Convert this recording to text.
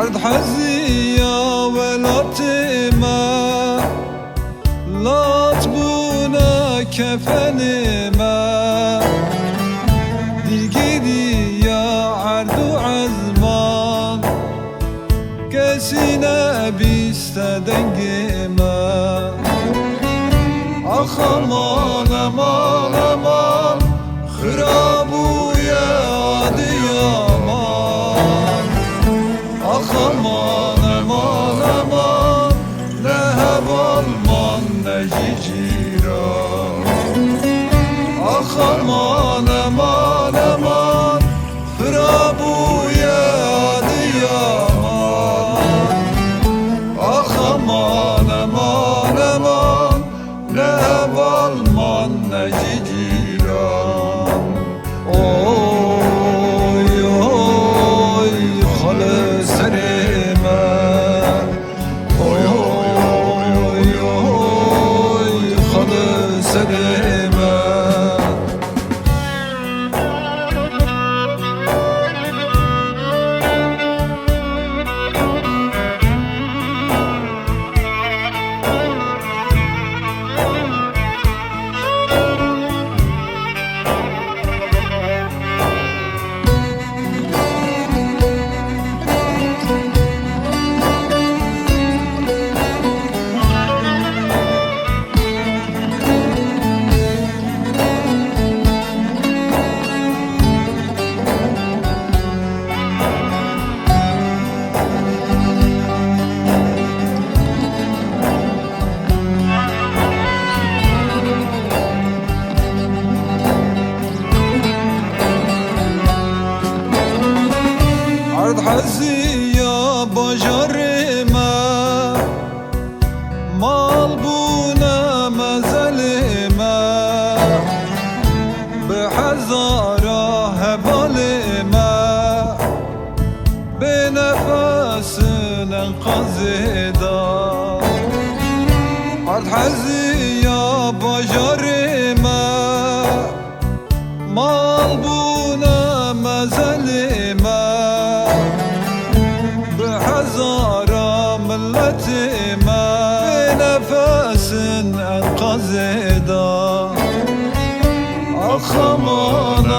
عرض حزي يا ولاتما لا تبونا كفنما ديجيدي يا عرض عزمان كسينا بيستدنجما آخ aman aman aman خرابو يا عدي aman آخ aman aman aman لهب alman نجي جيران آخ aman aman aman خرابو يا عدي aman آخ aman aman aman لهب alman نجي جيران oy oy خاله سرما oy oy oy خاله سرما عرض حزي يا بجرما مالبونا مزلما بحزارة هبالما بنفس انقذدا عرض حزي يا بجرما مالبونا مزلما بحزارة ملتما بنفس انقذدا آخ aman